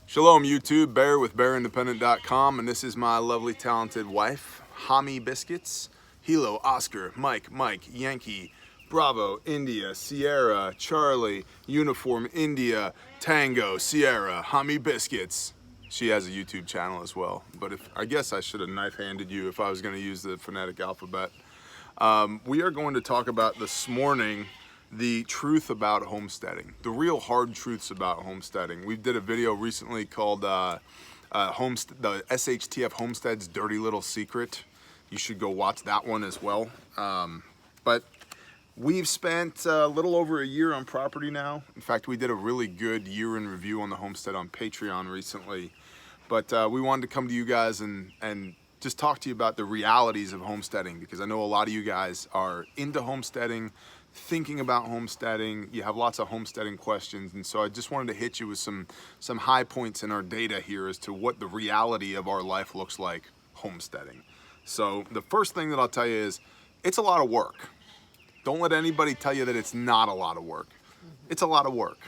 Shalom YouTube, Bear with BearIndependent.com, and this is my lovely talented wife, Hami Biscuits. Hilo, Oscar, Mike, Yankee, Bravo, India, Sierra, Charlie, Uniform, India, Tango, Sierra, Hami Biscuits. She has a YouTube channel as well, but I guess I should have knife-handed you if I was going to use the phonetic alphabet. We are going to talk about this morning the truth about homesteading, the real hard truths about homesteading. We did a video recently called the SHTF Homestead's Dirty Little Secret. You should go watch that one as well. But we've spent a little over a year on property now. In fact, we did a really good year in review on the homestead on Patreon recently. But we wanted to come to you guys and just talk to you about the realities of homesteading, because I know a lot of you guys are into homesteading, thinking about homesteading. You have lots of homesteading questions, and so I just wanted to hit you with some high points in our data here as to what the reality of our life looks like homesteading. So the first thing that I'll tell you is it's a lot of work. Don't let anybody tell you that it's not a lot of work. It's a lot of work.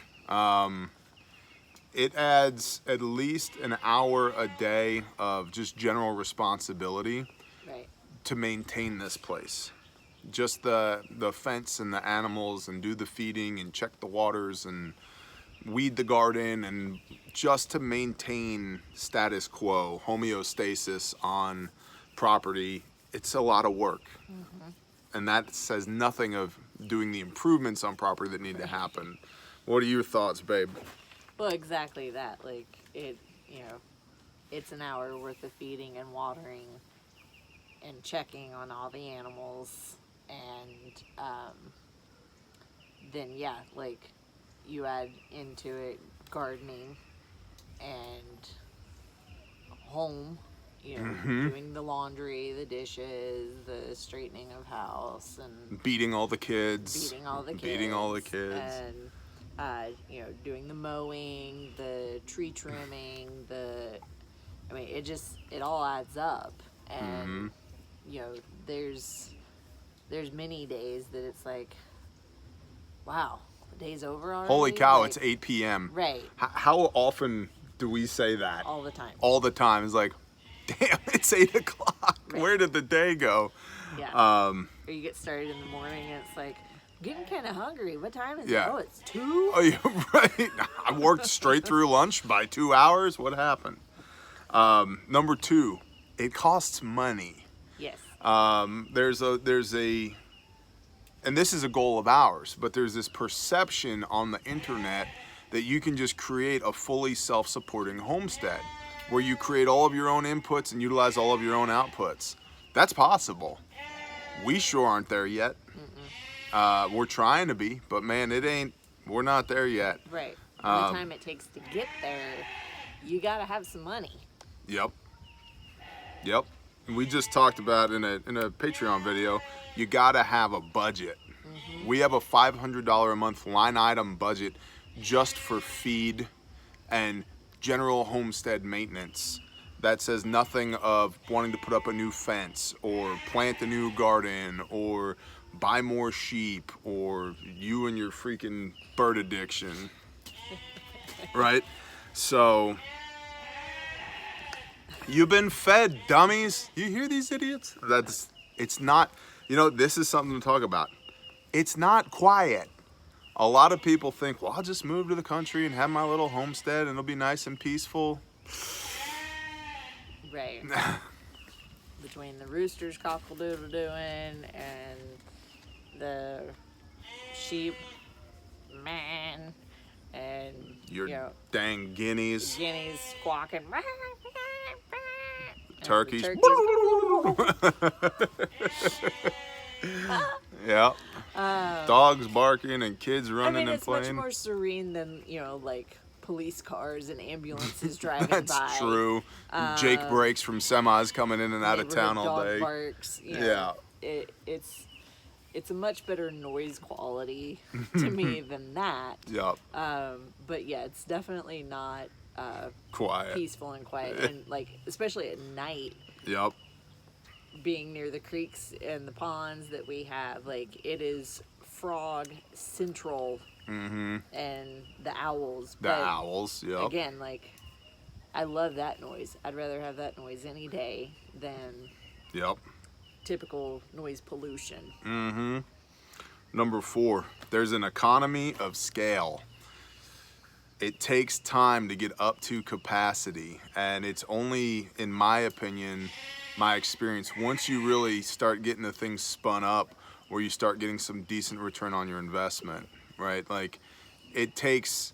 It adds at least an hour a day of just general responsibility to maintain this place. Just the fence and the animals, and do the feeding and check the waters and weed the garden, and just to maintain status quo, homeostasis on property. It's a lot of work. And that says nothing of doing the improvements on property that need to happen. What are your thoughts, babe? Well, exactly that. Like, it's an hour worth of feeding and watering and checking on all the animals. And then, yeah, like, you add into it gardening and home, doing the laundry, the dishes, the straightening of house, and beating all the kids. And doing the mowing, the tree trimming, it all adds up. And, there's many days that it's like, wow, the day's over already? Holy cow, it's 8 p.m. Right. How often do we say that? All the time. All the time. It's like, damn, it's 8 o'clock. Right. Where did the day go? Yeah. Or you get started in the morning and it's like, I'm getting kind of hungry. What time is it? Oh, it's 2? Oh, yeah, right. I worked straight through lunch by 2 hours. What happened? Number 2, it costs money. Yes. There's a, and this is a goal of ours, but there's this perception on the internet that you can just create a fully self-supporting homestead where you create all of your own inputs and utilize all of your own outputs. That's possible. We sure aren't there yet. We're trying to be, but man, we're not there yet. Right. The time it takes to get there, you gotta have some money. Yep. We just talked about in a Patreon video, you gotta have a budget. We have a $500 a month line item budget just for feed and general homestead maintenance. That says nothing of wanting to put up a new fence or plant a new garden or buy more sheep or you and your freaking bird addiction. Right? So you've been fed, dummies. You hear these idiots? It's not, this is something to talk about. It's not quiet. A lot of people think, well, I'll just move to the country and have my little homestead and it'll be nice and peaceful. Right. Between the roosters cockle-doodle-doing and the sheep, man, and your dang guineas squawking, turkeys. Yeah. Dogs barking and kids running and playing. It's much more serene than, like police cars and ambulances driving That's by. True. Jake breaks from semis coming in and out of town all day. Barks, yeah. It's a much better noise quality to me than that. Yep. But yeah, it's definitely not quiet, peaceful and quiet, and like especially at night. Yep. Being near the creeks and the ponds that we have, like it is frog central, and the owls. The owls, yep. Again, like I love that noise. I'd rather have that noise any day than Yep. typical noise pollution. Mm-hmm. Number 4, there's an economy of scale. It takes time to get up to capacity, and it's only, in my opinion, my experience, once you really start getting the things spun up where you start getting some decent return on your investment, right? Like, it takes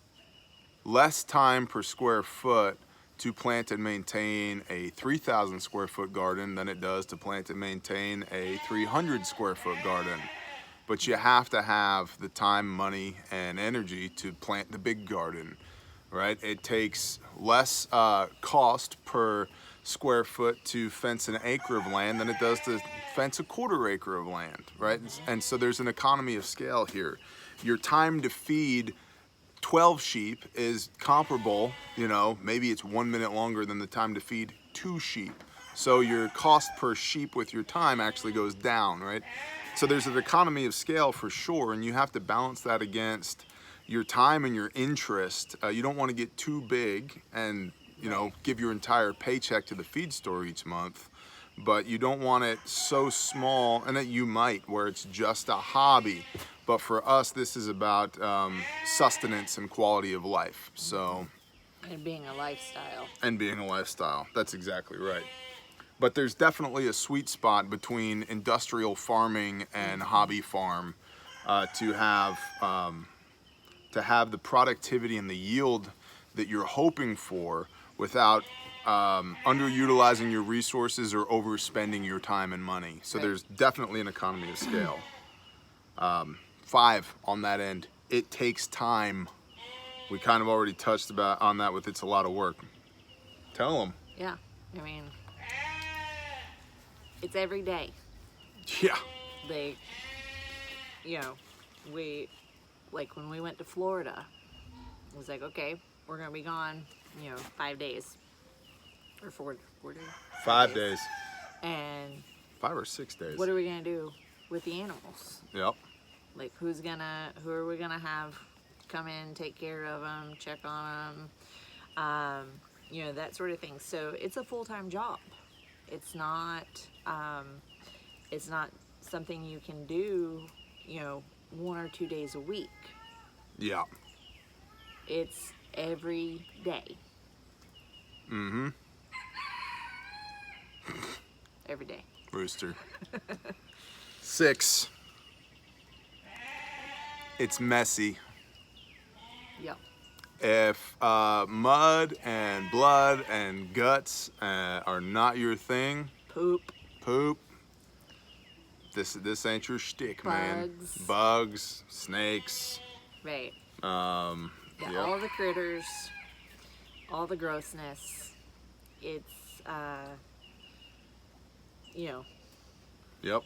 less time per square foot to plant and maintain a 3,000 square foot garden than it does to plant and maintain a 300 square foot garden. But you have to have the time, money, and energy to plant the big garden, right? It takes less cost per square foot to fence an acre of land than it does to fence a quarter acre of land, right? And so there's an economy of scale here. Your time to feed 12 sheep is comparable, you know, maybe it's 1 minute longer than the time to feed 2 sheep. So your cost per sheep with your time actually goes down, right? So there's an economy of scale for sure, and you have to balance that against your time and your interest. You don't want to get too big and, you know, give your entire paycheck to the feed store each month, but you don't want it so small, and that you might, where it's just a hobby. But for us, this is about sustenance and quality of life. So, And being a lifestyle. and being a lifestyle. That's exactly right. But there's definitely a sweet spot between industrial farming and hobby farm to have the productivity and the yield that you're hoping for without underutilizing your resources or overspending your time and money. So there's definitely an economy of scale. 5 on that end, it takes time. We kind of already touched on that with it's a lot of work. Tell them. Yeah, I mean, it's every day. Yeah. They, you know, like when we went to Florida, it was like, okay, we're gonna be gone, you know, 5 days. Or 4 days. 5 days. And 5 or 6 days. what are we gonna do with the animals? Yep. Like, who are we gonna have come in, take care of them, check on them, you know, that sort of thing. So it's a full-time job. It's not something you can do, you know, 1 or 2 days a week. Yeah. It's every day. Mm-hmm. Every day. Rooster. 6. It's messy. Yep. If mud and blood and guts are not your thing, Poop. this ain't your shtick, man. Bugs. Snakes. Right. Yep. All the critters, all the grossness. It's, you know. Yep.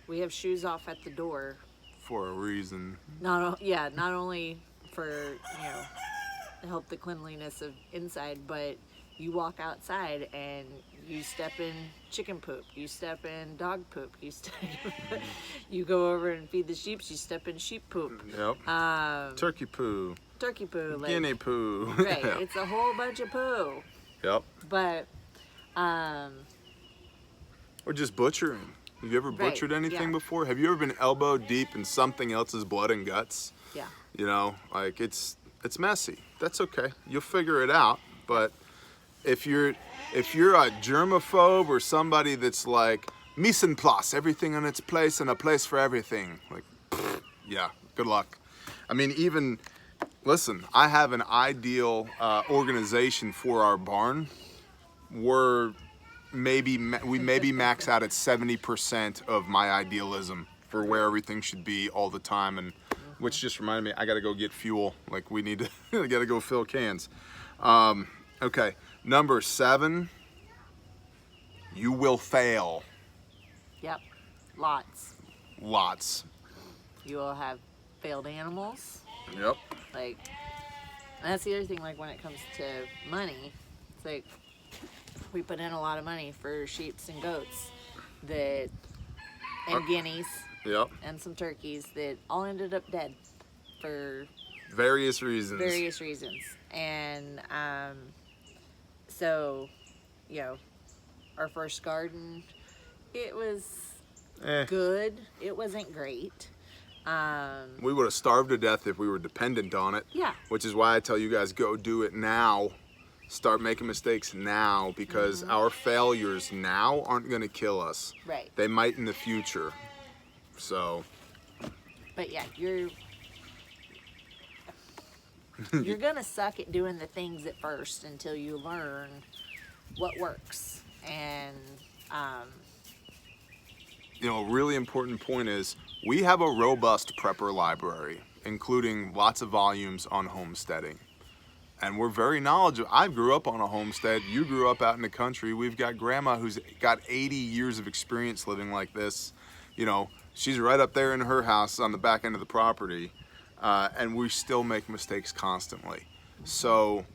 We have shoes off at the door. For a reason. Not only for, you know, to help the cleanliness of inside, but you walk outside and you step in chicken poop, you step in dog poop, you go over and feed the sheep, you step in sheep poop. Yep. Turkey poo. Like, Guinea poo. Right. It's a whole bunch of poo. Yep. But, or just butchering. Have you ever butchered anything yeah. before? Have you ever been elbow deep in something else's blood and guts? Yeah. You know, like it's messy. That's okay. You'll figure it out. But if you're a germaphobe or somebody that's like mise en place, everything in its place and a place for everything, like, yeah, good luck. I mean, even listen, I have an ideal organization for our barn. We maybe max out at 70% of my idealism for where everything should be all the time, and which just reminded me, I gotta go get fuel. Like, we need to, I gotta go fill cans. Okay, number 7, you will fail. Yep. Lots. You will have failed animals. Yep. Like, and that's the other thing, like when it comes to money, it's like, we put in a lot of money for sheeps and goats and guineas. Yep. And some turkeys that all ended up dead for various reasons. And So, you know, our first garden, it was good. It wasn't great. We would have starved to death if we were dependent on it. Yeah. Which is why I tell you guys, go do it now. Start making mistakes now, because our failures now aren't going to kill us. Right. They might in the future. So. But yeah, you're going to suck at doing the things at first until you learn what works. And, you know, a really important point is we have a robust prepper library, including lots of volumes on homesteading. And we're very knowledgeable. I grew up on a homestead. You grew up out in the country. We've got grandma who's got 80 years of experience living like this. You know, she's right up there in her house on the back end of the property. And we still make mistakes constantly. So,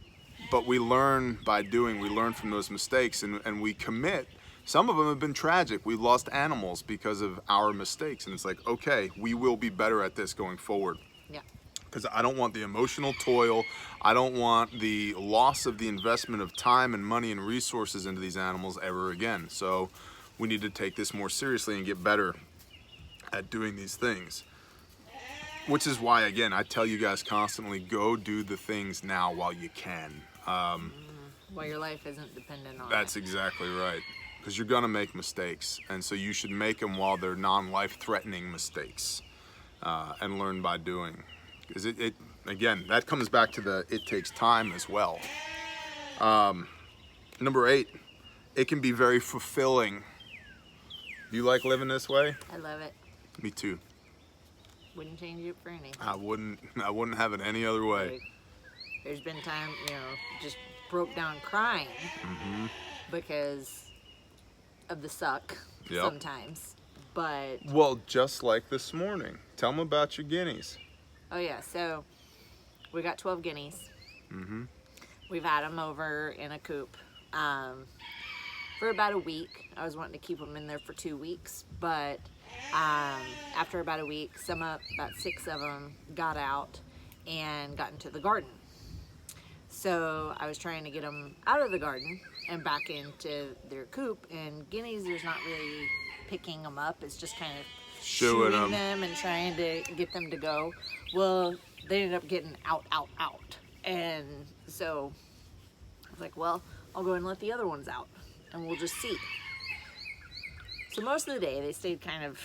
but we learn by doing. We learn from those mistakes, and we commit. Some of them have been tragic. We lost animals because of our mistakes. And it's like, okay, we will be better at this going forward. yeah. Because I don't want the emotional toil. I don't want the loss of the investment of time and money and resources into these animals ever again. So we need to take this more seriously and get better at doing these things. Which is why, again, I tell you guys constantly, go do the things now while you can. While your life isn't dependent on That's it. exactly right. Because you're going to make mistakes. And so you should make them while they're non-life-threatening mistakes. And learn by doing. Because it again, that comes back to it takes time as well. Number 8, it can be very fulfilling. Do you like living this way? I love it. Me too. Wouldn't change it for anything. I wouldn't have it any other way. Like, there's been time, you know, just broke down crying because of the suck sometimes. But Well, just like this morning. Tell them about your guineas. oh yeah, so we got 12 guineas. We've had them over in a coop for about a week. I was wanting to keep them in there for 2 weeks, but after about a week, about 6 of them got out and got into the garden. So I was trying to get them out of the garden and back into their coop, and guineas, there's not really picking them up. It's just kind of Shooing shooing them and trying to get them to go. Well, they ended up getting out. And so I was like, well, I'll go and let the other ones out and we'll just see. So most of the day they stayed kind of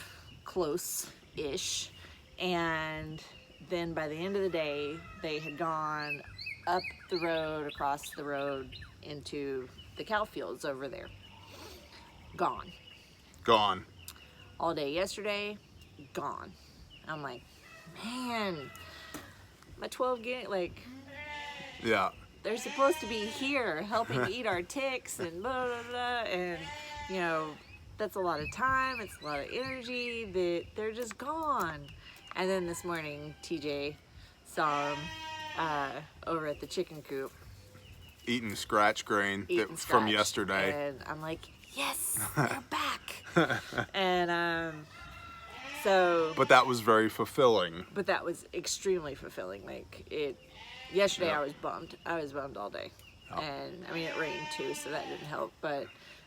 close-ish, and then by the end of the day they had gone up the road, across the road into the cow fields over there. Gone. All day yesterday, gone. I'm like, man, my 12 like, Yeah. they're supposed to be here helping eat our ticks and blah, blah, blah, and, you know, that's a lot of time, it's a lot of energy, that they're just gone. And then this morning, TJ saw them over at the chicken coop. Eating scratch grain Eating from scratch. yesterday. And I'm like, yes, they're back. And so. But that was very fulfilling. But that was extremely fulfilling. Like yesterday Yep. I was bummed. I was bummed all day. Yep. And I mean, it rained too, so that didn't help. But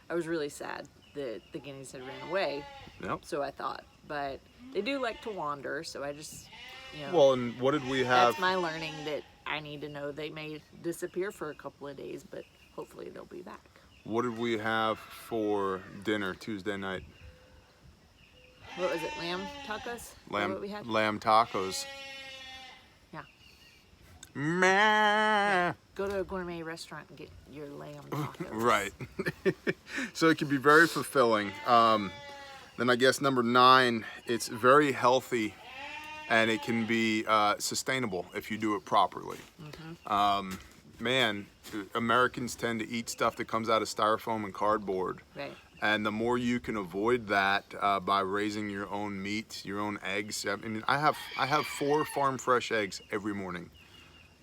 I was really sad that the guineas had ran away. Yep. So I thought, but they do like to wander. So I just, you know. Well, and what did we have? That's my learning, that I need to know they may disappear for a couple of days, but hopefully they'll be back. What did we have for dinner Tuesday night? What was it? Lamb tacos? Is that what we had? Lamb tacos. Yeah. Meh. Go to a gourmet restaurant and get your lamb tacos. Right. So it can be very fulfilling. Then I guess number 9, it's very healthy, and it can be sustainable if you do it properly. Man, Americans tend to eat stuff that comes out of styrofoam and cardboard. Right. And the more you can avoid that by raising your own meat, your own eggs. I mean, I have 4 farm fresh eggs every morning.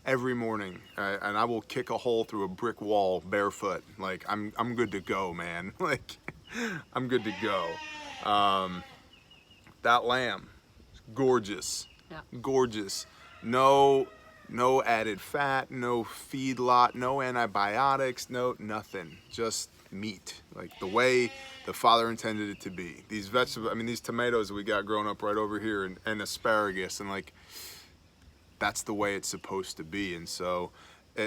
Every morning, and I will kick a hole through a brick wall barefoot. Like I'm good to go, man. Like I'm good to go. That lamb, gorgeous, Yeah. gorgeous. No No added fat, no feedlot, no antibiotics, no nothing. Just meat, like the way the Father intended it to be. These vegetables, I mean, these tomatoes that we got growing up right over here, and asparagus, and like, that's the way it's supposed to be. And so,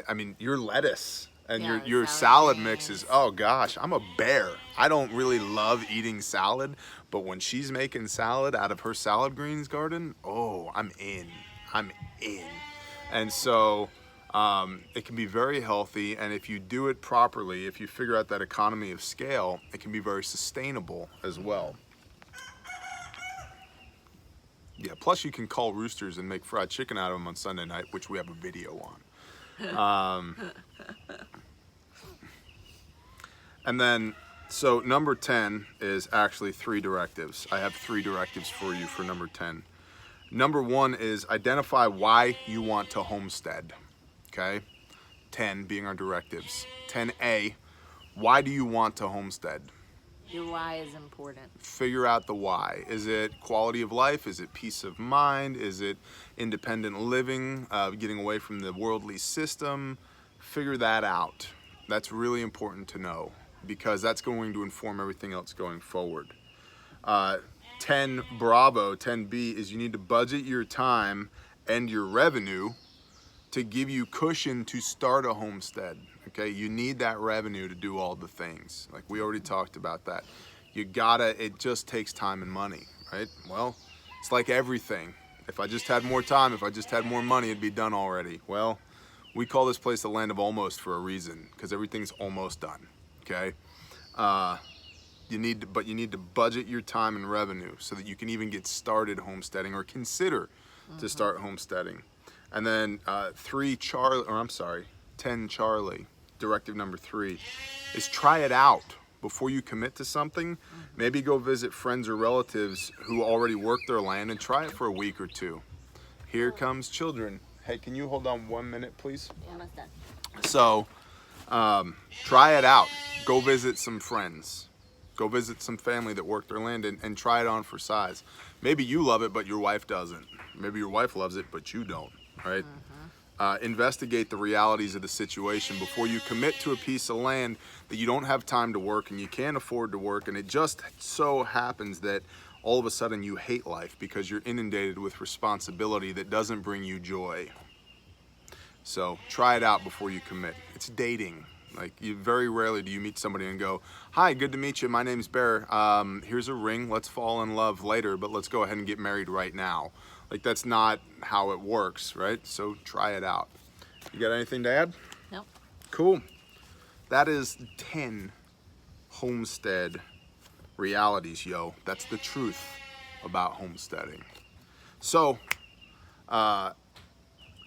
I mean, your lettuce and Yeah, your salad mix is, oh gosh, I'm a bear. I don't really love eating salad, but when she's making salad out of her salad greens garden, oh, I'm in. And so it can be very healthy, and if you do it properly, if you figure out that economy of scale, it can be very sustainable as well. Yeah, plus you can call roosters and make fried chicken out of them on Sunday night, which we have a video on. And then, so number 10 is actually 3 directives. I have 3 directives for you for number 10. Number 1 is identify why you want to homestead, okay? 10 being our directives. 10A, why do you want to homestead? Your why is important. Figure out the why. Is it quality of life? Is it peace of mind? Is it independent living, getting away from the worldly system? Figure that out. That's really important to know because that's going to inform everything else going forward. 10B is you need to budget your time and your revenue to give you cushion to start a homestead. Okay, you need that revenue to do all the things. Like we already talked about that. It just takes time and money, right? Well, it's like everything. If I just had more time, if I just had more money, it'd be done already. Well, we call this place the land of almost for a reason because everything's almost done, okay? You need to budget your time and revenue so that you can even get started homesteading or consider to start homesteading. And then 10 Charlie, directive number 3, is try it out before you commit to something. Maybe go visit friends or relatives who already work their land and try it for a week or 2. Here comes children. Hey, can you hold on 1 minute, please? Almost done. So, try it out. Go visit some friends. Go visit some family that work their land and try it on for size. Maybe you love it, but your wife doesn't. Maybe your wife loves it, but you don't, right? Investigate the realities of the situation before you commit to a piece of land that you don't have time to work and you can't afford to work, and it just so happens that all of a sudden you hate life because you're inundated with responsibility that doesn't bring you joy. So try it out before you commit. It's dating. Like, you very rarely do you meet somebody and go, hi, good to meet you, my name's Bear, here's a ring, let's fall in love later, but let's go ahead and get married right now. Like, that's not how it works, right? So try it out. You got anything to add? Nope. Cool. That is 10 homestead realities, yo. That's the truth about homesteading. So,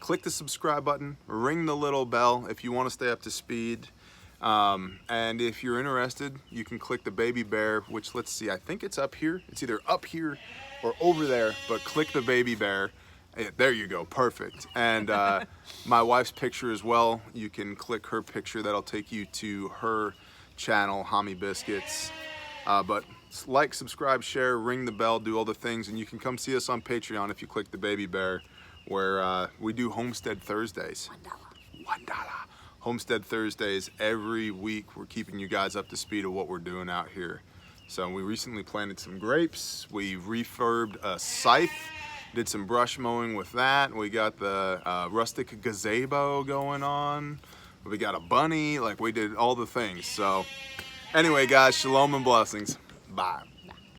click the subscribe button, ring the little bell if you want to stay up to speed. And if you're interested, you can click the baby bear, which, let's see, I think it's up here. It's either up here or over there, but click the baby bear. There you go, perfect. And my wife's picture as well. You can click her picture. That'll take you to her channel, Homie Biscuits. But like, subscribe, share, ring the bell, do all the things, and you can come see us on Patreon if you click the baby bear, where we do Homestead Thursdays. $1. Homestead Thursdays every week. We're keeping you guys up to speed of what we're doing out here. So we recently planted some grapes. We refurbed a scythe, did some brush mowing with that. We got the rustic gazebo going on. We got a bunny, like we did all the things. So anyway, guys, shalom and blessings. Bye.